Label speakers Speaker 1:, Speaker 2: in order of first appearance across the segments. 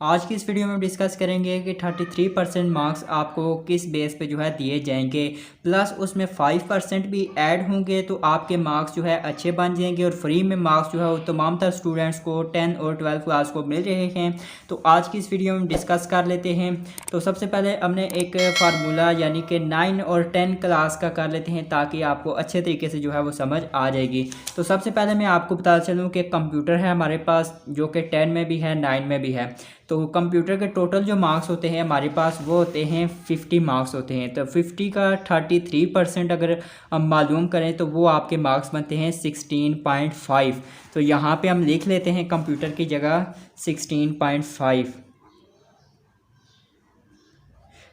Speaker 1: आज की इस वीडियो में डिस्कस करेंगे कि 33% मार्क्स आपको किस बेस पे जो है दिए जाएंगे, प्लस उसमें 5% भी ऐड होंगे तो आपके मार्क्स जो है अच्छे बन जाएंगे और फ्री में मार्क्स जो है वो तमाम तर स्टूडेंट्स को 10 और 12 क्लास को मिल रहे हैं। तो आज की इस वीडियो में डिस्कस कर लेते हैं। तो सबसे पहले हमने एक फार्मूला यानी कि 9 और 10 क्लास का कर लेते हैं ताकि आपको अच्छे तरीके से जो है वो समझ आ जाएगी। तो सबसे पहले मैं आपको बता चलूँ कि कंप्यूटर है हमारे पास जो कि 10 में भी है 9 में भी है। तो कंप्यूटर के टोटल जो मार्क्स होते हैं हमारे पास वो होते हैं 50 मार्क्स होते हैं। तो 50 का 33% अगर हम मालूम करें तो वो आपके मार्क्स बनते हैं 16.5। तो यहाँ पे हम लिख लेते हैं कंप्यूटर की जगह 16.5।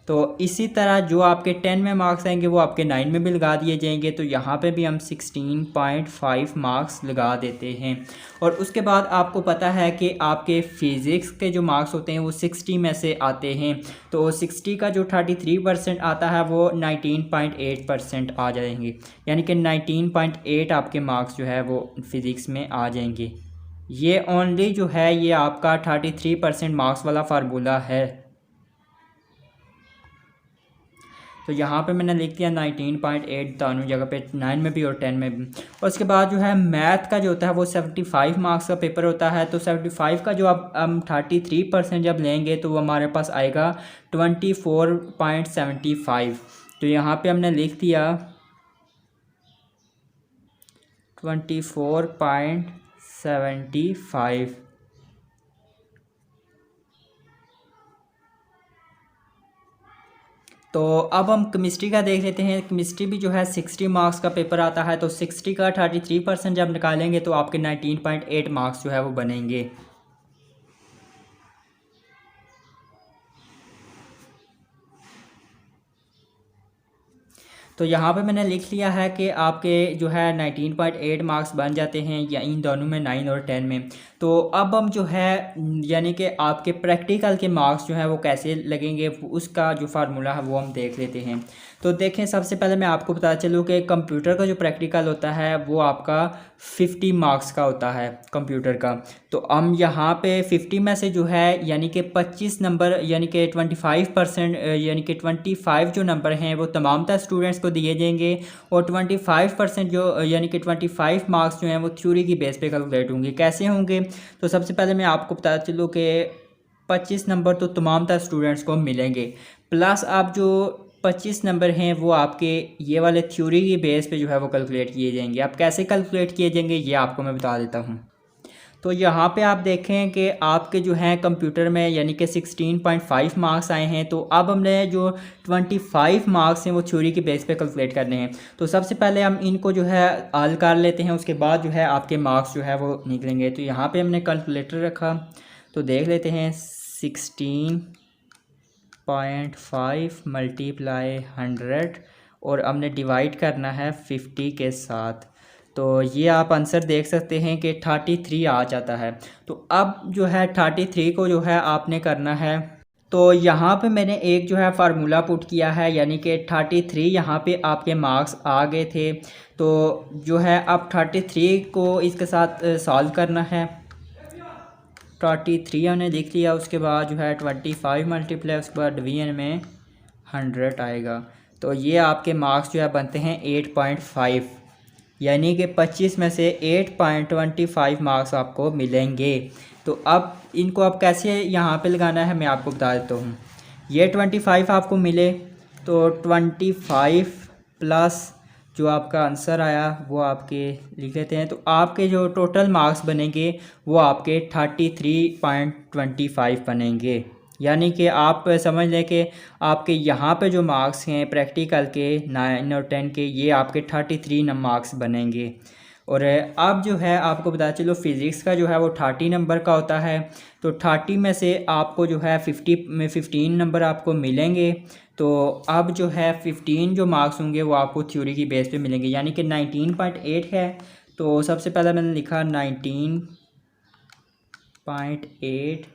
Speaker 1: तो इसी तरह जो आपके 10 में मार्क्स आएंगे वो आपके 9 में भी लगा दिए जाएंगे। तो यहाँ पे भी हम 16.5 मार्क्स लगा देते हैं। और उसके बाद आपको पता है कि आपके फ़िज़िक्स के जो मार्क्स होते हैं वो 60 में से आते हैं। तो 60 का जो 33% आता है वो 19.8% आ जाएंगे, यानी कि 19.8 आपके मार्क्स जो है वो फ़िज़िक्स में आ जाएंगे। ये ओनली जो है ये आपका 33% मार्क्स वाला फार्मूला है। तो यहाँ पे मैंने लिख दिया 19.8 दोनों जगह पे, 9 में भी और 10 में भी। और उसके बाद जो है मैथ का जो होता है वो 75 मार्क्स का पेपर होता है। तो 75 का जो आप हम 33% जब लेंगे तो वो हमारे पास आएगा 24.75। तो यहाँ पे हमने लिख दिया 24.75। तो अब हम केमिस्ट्री का देख लेते हैं। केमिस्ट्री भी जो है 60 मार्क्स का पेपर आता है। तो 60 का 33% जब निकालेंगे तो आपके 19.8 मार्क्स जो है वो बनेंगे। तो यहाँ पे मैंने लिख लिया है कि आपके जो है 19.8 मार्क्स बन जाते हैं या इन दोनों में 9 और 10 में। तो अब हम जो है यानी कि आपके प्रैक्टिकल के मार्क्स जो है वो कैसे लगेंगे उसका जो फार्मूला है वो हम देख लेते हैं। तो देखें, सबसे पहले मैं आपको बता चलूँ कि कंप्यूटर का जो प्रैक्टिकल होता है वो आपका 50 मार्क्स का होता है कंप्यूटर का। तो हम यहाँ पे 50 में से जो है यानी कि 25 नंबर यानी कि 25% यानी कि 25 जो नंबर हैं वो तमाम तर स्टूडेंट्स को दिए जाएंगे। और 25% जो यानी कि 25 मार्क्स जो हैं वो थ्योरी की बेस पे कैलकुलेट होंगे। कैसे होंगे? तो सबसे पहले मैं आपको बता चलूँ कि 25 नंबर तो तमाम तर स्टूडेंट्स को मिलेंगे, प्लस आप जो 25 नंबर हैं वो आपके ये वाले थ्योरी की बेस पे जो है वो कैलकुलेट किए जाएंगे। आप कैसे कैलकुलेट किए जाएंगे ये आपको मैं बता देता हूँ। तो यहाँ पे आप देखें कि आपके जो हैं कंप्यूटर में यानी कि 16.5 मार्क्स आए हैं। तो अब हमने जो 25 मार्क्स हैं वो थ्योरी के बेस पे कैलकुलेट करने हैं। तो सबसे पहले हम इनको जो है हल कर लेते हैं, उसके बाद जो है आपके मार्क्स जो है वो निकलेंगे। तो यहाँ पे हमने कैलकुलेटर रखा, तो देख लेते हैं 16.5 मल्टीप्लाई 100 और हमने डिवाइड करना है 50 के साथ। तो ये आप आंसर देख सकते हैं कि 33 आ जाता है। तो अब जो है 33 को जो है आपने करना है। तो यहाँ पे मैंने एक जो है फार्मूला पुट किया है, यानी कि 33 यहाँ पे आपके मार्क्स आ गए थे। तो जो है अब 33 को इसके साथ सॉल्व करना है। 33 हमने लिख लिया, उसके बाद जो है 25 मल्टीप्लाई उसके बाद डिवीजन में 100 आएगा। तो ये आपके मार्क्स जो है बनते हैं 8.5, यानी कि 25 में से 8.25 मार्क्स आपको मिलेंगे। तो अब इनको आप कैसे यहाँ पे लगाना है मैं आपको बता देता हूँ। ये 25 आपको मिले तो 25 प्लस जो आपका आंसर आया वो आपके लिख लेते हैं। तो आपके जो टोटल मार्क्स बनेंगे वो आपके 33.25 बनेंगे। यानी कि आप समझ लें कि आपके यहाँ पे जो मार्क्स हैं प्रैक्टिकल के 9 और 10 के, ये आपके 33 मार्क्स बनेंगे। और अब जो है आपको बता चलो फिज़िक्स का जो है वो 30 नंबर का होता है। तो 30 में से आपको जो है 15 नंबर आपको मिलेंगे। तो अब जो है 15 जो मार्क्स होंगे वो आपको थ्योरी की बेस पे मिलेंगे, यानी कि 19.8 है। तो सबसे पहले मैंने लिखा 19.8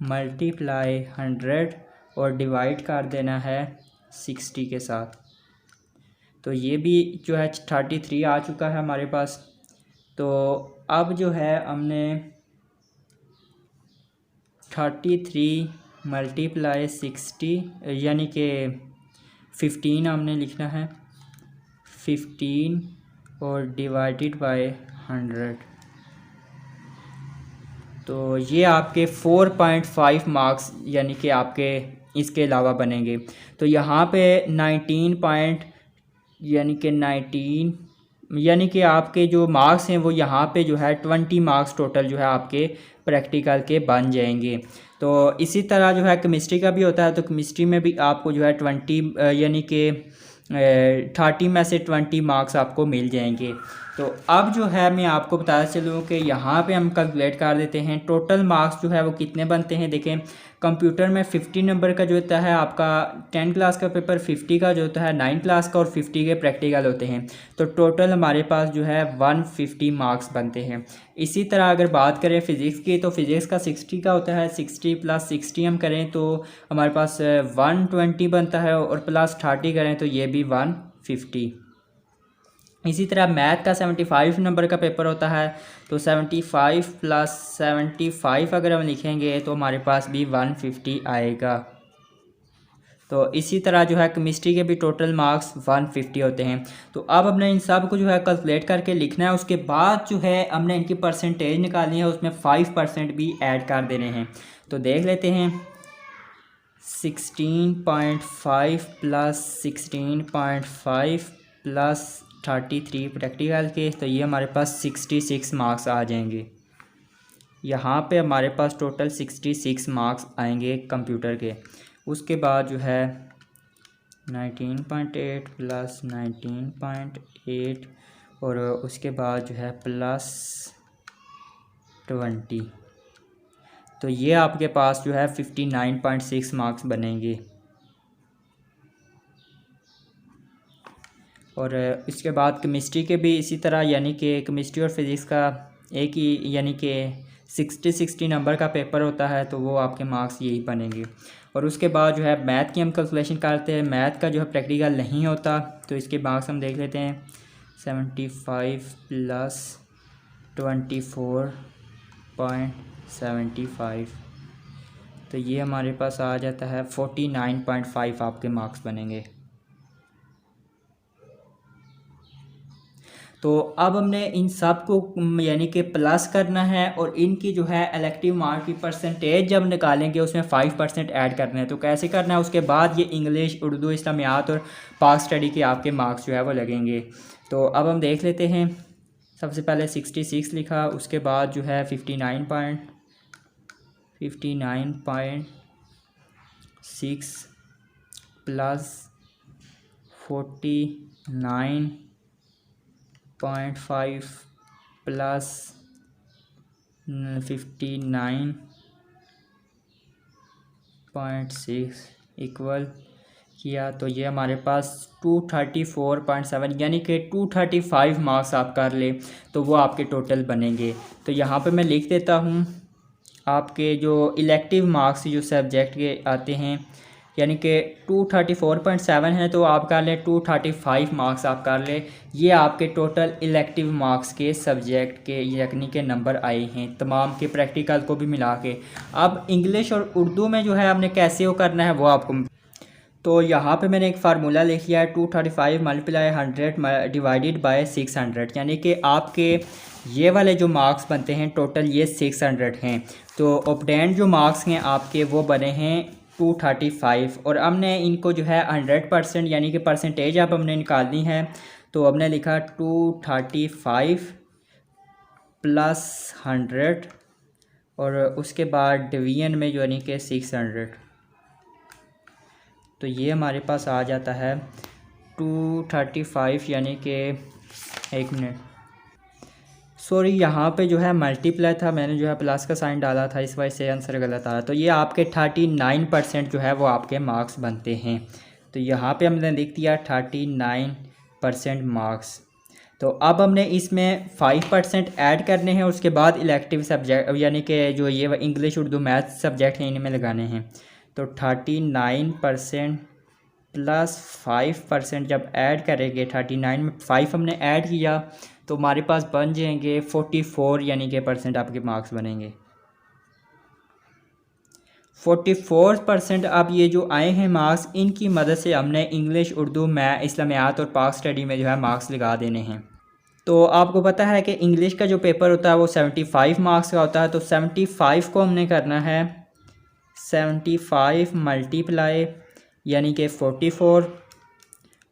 Speaker 1: मल्टीप्लाई 100 और डिवाइड कर देना है 60 के साथ। तो ये भी जो है 33 आ चुका है हमारे पास। तो अब जो है हमने 33 मल्टीप्लाई 60 यानी कि 15 हमने लिखना है 15 और डिवाइडेड बाय 100। तो ये आपके 4.5 मार्क्स यानी कि आपके इसके अलावा बनेंगे। तो यहाँ पे 19 पॉइंट यानी कि आपके जो मार्क्स हैं वो यहाँ पे जो है 20 मार्क्स टोटल जो है आपके प्रैक्टिकल के बन जाएंगे। तो इसी तरह जो है केमिस्ट्री का भी होता है। तो केमिस्ट्री में भी आपको जो है 20 यानी कि 30 में से 20 मार्क्स आपको मिल जाएंगे। तो अब जो है मैं आपको बताया चलूँ कि यहाँ पे हम कैलकुलेट कर देते हैं टोटल मार्क्स जो है वो कितने बनते हैं। देखें कंप्यूटर में 50 नंबर का जो होता है आपका 10 क्लास का पेपर, 50 का जो होता है 9 क्लास का और 50 के प्रैक्टिकल होते हैं। तो टोटल हमारे पास जो है 150 मार्क्स बनते हैं। इसी तरह अगर बात करें फ़िज़िक्स की तो फ़िज़िक्स का 60 का होता है, 60 + 60 हम करें तो हमारे पास 120 बनता है और प्लस 30 करें तो ये भी 150। इसी तरह मैथ का 75 नंबर का पेपर होता है। तो 75 + 75 अगर हम लिखेंगे तो हमारे पास भी 150 आएगा। तो इसी तरह जो है केमिस्ट्री के भी टोटल मार्क्स 150 होते हैं। तो अब हमने इन सब को जो है कैलकुलेट करके लिखना है। उसके बाद जो है हमने इनकी परसेंटेज निकालनी है, उसमें 5% भी ऐड कर देने हैं। तो देख लेते हैं 16.5 + 16.5 + 33 प्रैक्टिकल के, तो ये हमारे पास 66 मार्क्स आ जाएंगे। यहाँ पे हमारे पास टोटल 66 मार्क्स आएंगे कंप्यूटर के। उसके बाद जो है 19.8 + 19.8 और उसके बाद जो है +20, तो ये आपके पास जो है 59.6 मार्क्स बनेंगे। और इसके बाद केमिस्ट्री के भी इसी तरह, यानी कि केमिस्ट्री और फिज़िक्स का एक ही यानी कि 60 नंबर का पेपर होता है, तो वो आपके मार्क्स यही बनेंगे। और उसके बाद जो है मैथ की हम कैलकुलेशन करते हैं। मैथ का जो है प्रैक्टिकल नहीं होता, तो इसके मार्क्स हम देख लेते हैं 75 + 24.75, तो ये हमारे पास आ जाता है 49.5 आपके मार्क्स बनेंगे। तो अब हमने इन सब को यानी कि प्लस करना है और इनकी जो है इलेक्टिव मार्क की परसेंटेज जब निकालेंगे उसमें 5% ऐड करना है। तो कैसे करना है, उसके बाद ये इंग्लिश, उर्दू, इस्लामियात और पाक स्टडी के आपके मार्क्स जो है वो लगेंगे। तो अब हम देख लेते हैं। सबसे पहले 66 लिखा, उसके बाद जो है 59.6 + 49.5 + 59.6 इक्वल किया, तो ये हमारे पास 234.7 यानी कि 235 मार्क्स आप कर ले तो वो आपके टोटल बनेंगे। तो यहाँ पे मैं लिख देता हूँ आपके जो इलेक्टिव मार्क्स जो सब्जेक्ट के आते हैं, यानी कि 234.7 है तो आप कर लें 235 मार्क्स आप कर लें। ये आपके टोटल इलेक्टिव मार्क्स के सब्जेक्ट के यानी के नंबर आए हैं तमाम के प्रैक्टिकल को भी मिला के। अब इंग्लिश और उर्दू में जो है हमने कैसे वो करना है वो आपको, तो यहाँ पे मैंने एक फार्मूला लिख लिया है 235 × 100 डिवाइडेड बाय 600, यानी कि आपके ये वाले जो मार्क्स बनते हैं टोटल ये 600 हैं। तो ऑब्टेन्ड जो मार्क्स हैं आपके वो बने हैं 235 और हमने इनको जो है 100% यानी कि परसेंटेज अब हमने निकालनी है। तो हमने लिखा 235 + 100 और उसके बाद डिवीजन में यानी कि 600, तो ये हमारे पास आ जाता है 235 यानी कि 1 मिनट सॉरी यहाँ पे जो है मल्टीप्लाई था, मैंने जो है प्लस का साइन डाला था, इस वजह से आंसर गलत आ रहा। तो ये आपके 39% जो है वो आपके मार्क्स बनते हैं। तो यहाँ पे हमने लिख दिया 39% मार्क्स। तो अब हमने इसमें 5% ऐड करने हैं, उसके बाद इलेक्टिव सब्जेक्ट यानी कि जो ये इंग्लिश, उर्दू, मैथ सब्जेक्ट हैं इनमें लगाने हैं। तो 39% + 5% जब ऐड करेंगे, 39 में 5 हमने ऐड किया तो हमारे पास बन जाएंगे 44 यानी कि % आपके मार्क्स बनेंगे। 44% अब ये जो आए हैं मार्क्स, इनकी मदद से हमने इंग्लिश, उर्दू, मैथ, इस्लामियात और पाक स्टडी में जो है मार्क्स लगा देने हैं। तो आपको पता है कि इंग्लिश का जो पेपर होता है वो 75 मार्क्स का होता है। तो 75 को हमने करना है 75 मल्टीप्लाई यानी कि 44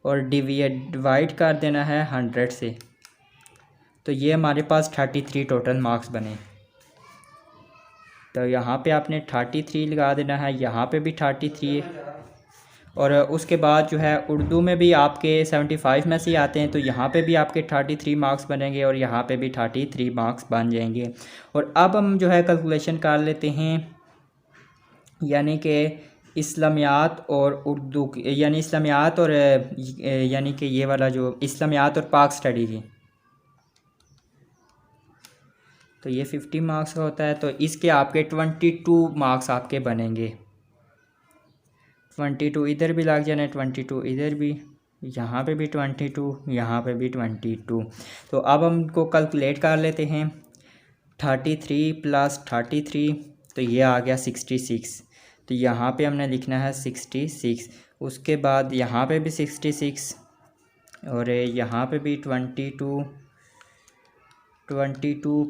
Speaker 1: और डिवाइड कर देना है 100 से। तो ये हमारे पास 33 टोटल मार्क्स बने। तो यहाँ पे आपने 33 लगा देना है, यहाँ पे भी 33, और उसके बाद जो है उर्दू में भी आपके 75 में से आते हैं, तो यहाँ पे भी आपके 33 मार्क्स बनेंगे और यहाँ पे भी 33 मार्क्स बन जाएंगे। और अब हम जो है कैलकुलेशन कर लेते हैं, यानी कि इस्लामियात और उर्दू यानी इस्लामियात और यानी कि ये वाला जो इस्लामियात और पाक स्टडी की, तो ये 50 मार्क्स का होता है। तो इसके आपके 22 मार्क्स आपके बनेंगे। 22 इधर भी लग जाना, 22 इधर भी, यहाँ पे भी 22, यहाँ पे भी 22। तो अब हम इनको कैलकुलेट कर लेते हैं। 33 प्लस 33, तो ये आ गया 66। तो यहाँ पे हमने लिखना है 66। उसके बाद यहाँ पे भी 66 और यहाँ पे भी 22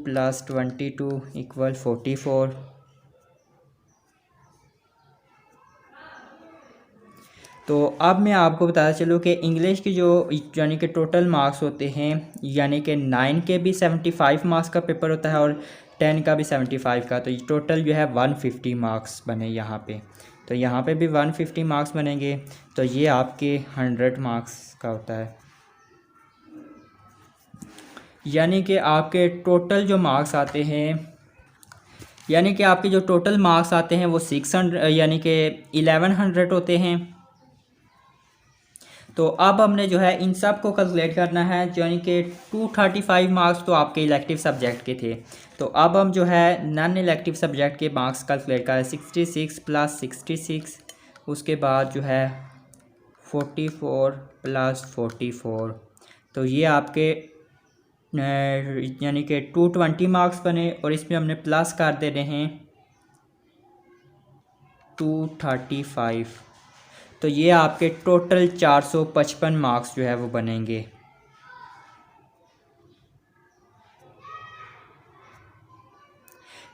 Speaker 1: प्लस 22 इक्वल 44। तो अब मैं आपको बताता चलूँ कि इंग्लिश की जो यानी कि टोटल मार्क्स होते हैं, यानी कि 9 के भी 75 मार्क्स का पेपर होता है और 10 का भी 75 का। तो टोटल जो है 150 मार्क्स बने यहाँ पे। तो यहाँ पे भी 150 मार्क्स बनेंगे। तो ये आपके 100 मार्क्स का होता है, यानी कि आपके टोटल जो मार्क्स आते हैं, यानी कि आपके जो टोटल मार्क्स आते हैं वो 600 यानी कि 1100 होते हैं। तो अब हमने जो है इन सब को कैलकुलेट करना है, यानी कि 235 मार्क्स तो आपके इलेक्टिव सब्जेक्ट के थे। तो अब हम जो है नॉन इलेक्टिव सब्जेक्ट के मार्क्स कैलकुलेट करें। 66 प्लस 66, उसके बाद जो है 44 प्लस 44, तो ये आपके यानी कि 220 मार्क्स बने। और इसमें हमने प्लस कर दे रहे हैं 235। तो ये आपके टोटल 455 मार्क्स जो है वो बनेंगे।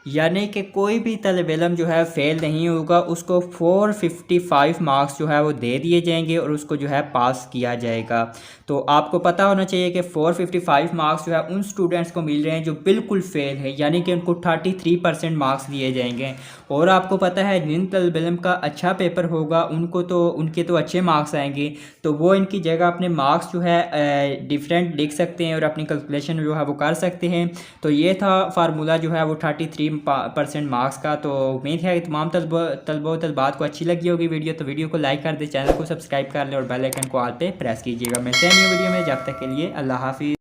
Speaker 1: यानी कि कोई भी तलब इलम जो है फ़ेल नहीं होगा, उसको 455 मार्क्स जो है वो दे दिए जाएंगे और उसको जो है पास किया जाएगा। तो आपको पता होना चाहिए कि 455 मार्क्स जो है उन स्टूडेंट्स को मिल रहे हैं जो बिल्कुल फ़ेल है, यानी कि उनको 33% मार्क्स दिए जाएंगे। और आपको पता है जिन तलब इलम का अच्छा पेपर होगा उनके तो अच्छे मार्क्स आएंगे, तो वो इनकी जगह अपने मार्क्स जो है डिफरेंट लिख सकते हैं और अपनी कैलकुलेशन जो है वो कर सकते हैं। तो ये था फार्मूला जो है वो 33% मार्क्स का। तो उम्मीद है कि तमाम तलबात को अच्छी लगी होगी वीडियो। तो वीडियो को लाइक कर दे, चैनल को सब्सक्राइब कर ले और बेल आइकन को ऑल पे प्रेस कीजिएगा। मिलते हैं न्यू वीडियो में, जब तक के लिए अल्लाह हाफिज़।